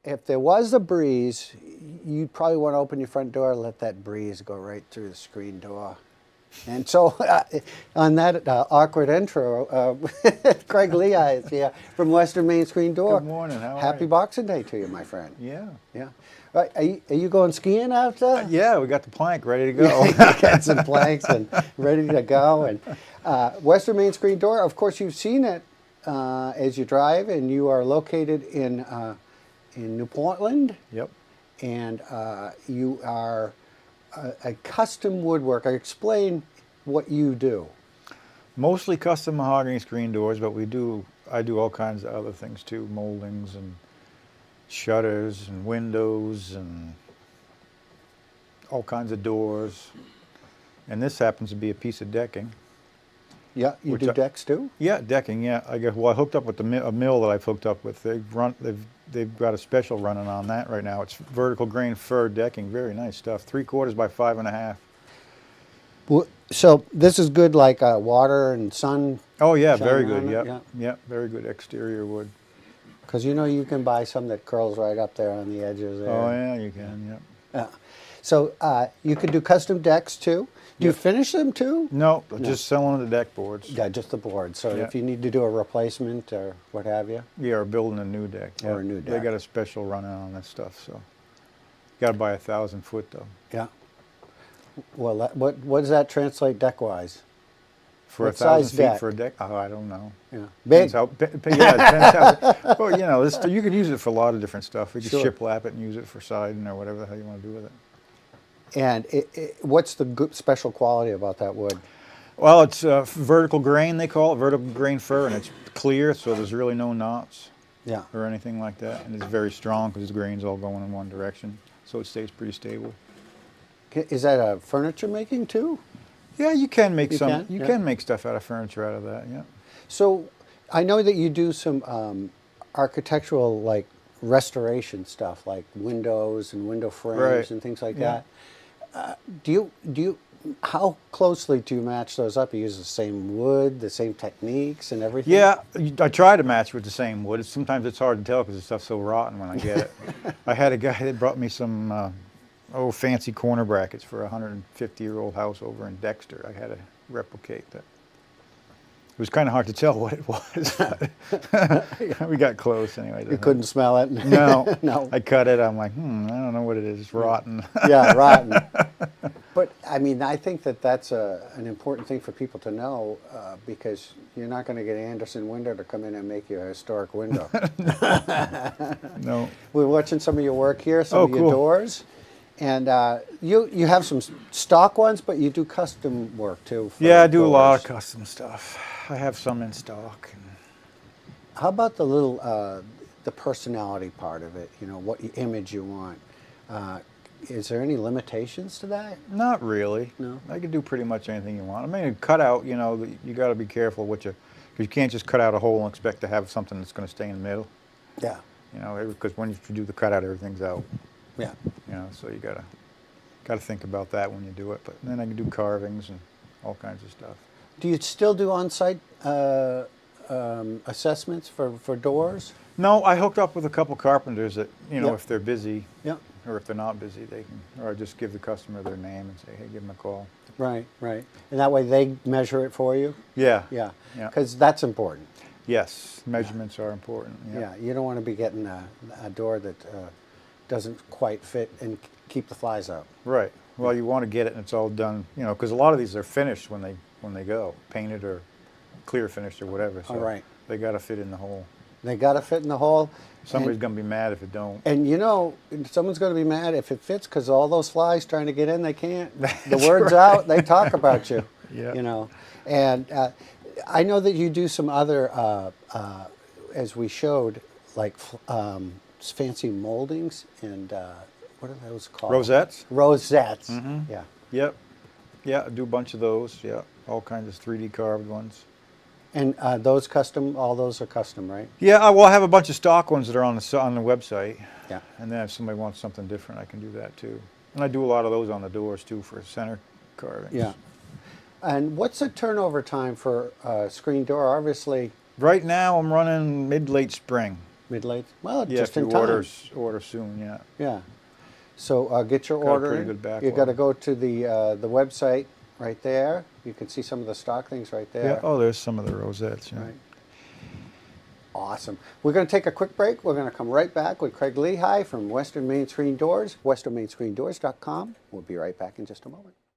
if there was a breeze, you'd probably want to open your front door and let that breeze go right through the screen door. And so on that awkward intro, Craig Lehigh is here from Western Main Screen Door. Good morning. How are Happy you? Boxing Day to you, my friend. Yeah. Yeah. Right. Are you going skiing out there? Yeah, we got the plank ready to go. You got some planks and ready to go. And Western Main Screen Door, of course, you've seen it as you drive, and you are located in New Portland. Yep. And you are a custom woodworker. Explain what you do. Mostly custom mahogany screen doors, but I do all kinds of other things too, moldings and shutters and windows and all kinds of doors. And this happens to be a piece of decking. Yeah, you do decks too? Yeah, decking. Yeah, I hooked up with a mill that I've hooked up with. They've got a special running on that right now. It's vertical grain fir decking, very nice stuff. 3/4 by 5.5. Well, so this is good, like water and sun. Oh yeah, very good. Yeah, yeah, very good exterior wood. Because you can buy some that curls right up there on the edges there. Oh yeah, you can. Yeah. So you could do custom decks too. Do you finish them too? No, just selling the deck boards. Yeah, just the board. So if you need to do a replacement or what have you. Yeah, or building a new deck. Or a new deck. They got a special run on that stuff, so. Got to buy 1,000 foot though. Yeah. Well, what does that translate deck-wise? For What 1,000 size feet deck? for a deck? Oh, I don't know. Yeah. Big? Yeah, it depends how, well, you know, you can use it for a lot of different stuff. You can Sure. shiplap it and use it for siding or whatever the hell you want to do with it. And what's the special quality about that wood? Well, it's vertical grain, they call it, vertical grain fir, and it's clear, so there's really no knots Yeah. or anything like that. And it's very strong because the grain's all going in one direction, so it stays pretty stable. Is that a furniture making too? Yeah, you can make You can make stuff out of furniture out of that, yeah. So I know that you do some architectural, like restoration stuff, like windows and window frames and things like that. Do you how closely do you match those up? You use the same wood, the same techniques and everything? Yeah, I try to match with the same wood. Sometimes it's hard to tell because the stuff's so rotten when I get it. I had a guy that brought me some fancy corner brackets for a 150-year-old house over in Dexter. I had to replicate that. It was kind of hard to tell what it was. But we got close anyway. You couldn't smell it? No. No. I cut it. I'm like, I don't know what it is. It's rotten. Yeah, rotten. But I mean, I think that's an important thing for people to know because you're not going to get Anderson Window to come in and make you a historic window. No. We're watching some of your work here, some of your cool. doors. And you have some stock ones, but you do custom work too. For Yeah, I do a lot of doors. custom stuff. I have some in stock. How about the little the personality part of it? You know, what image you want. Is there any limitations to that? Not really. No. I can do pretty much anything you want. I mean, a cutout, you know, you got to be careful because you can't just cut out a hole and expect to have something that's going to stay in the middle. Yeah. You know, because when you do the cutout, everything's out. Yeah. You know, so you gotta think about that when you do it. But then I can do carvings and all kinds of stuff. Do you still do on-site assessments for doors? No, I hooked up with a couple carpenters that, you know, Yep. if they're busy Yeah. or if they're not busy, they can, or I just give the customer their name and say, hey, give them a call. Right, right. And that way they measure it for you? Yeah. Yeah. Yeah. Because that's important. Yes, measurements are important. Yeah. You don't want to be getting a door that doesn't quite fit and keep the flies out. Right. Well, you want to get it and it's all done, you know, because a lot of these are finished when they go, painted or clear finished or whatever. So All right. they got to fit in the hole. They got to fit in the hole. Somebody's going to be mad if it don't. And you know, someone's going to be mad if it fits because all those flies trying to get in, they can't. The word's out, they talk about you. Yeah. You know, and I know that you do some other, as we showed, like fancy moldings and what are those called? Rosettes? Rosettes. Mm-hmm. Yeah. Yep. Yeah, I do a bunch of those. Yeah, all kinds of 3D carved ones. And those custom, all those are custom, right? Yeah, well, I have a bunch of stock ones that are on the website. Yeah. And then if somebody wants something different, I can do that too. And I do a lot of those on the doors too for center carvings. Yeah. And what's the turnover time for a screen door? Obviously. Right now, I'm running mid-late spring. Mid-late? Well, Yeah, just if you in time. order soon, yeah. Yeah. So get your Got a order pretty in. good You backlog. got to go to the website right there. You can see some of the stock things right there. Yeah, oh, there's some of the rosettes, yeah. Right. Awesome. We're going to take a quick break. We're going to come right back with Craig Lehigh from Western Main Screen Doors, westernmainscreendoors.com. We'll be right back in just a moment.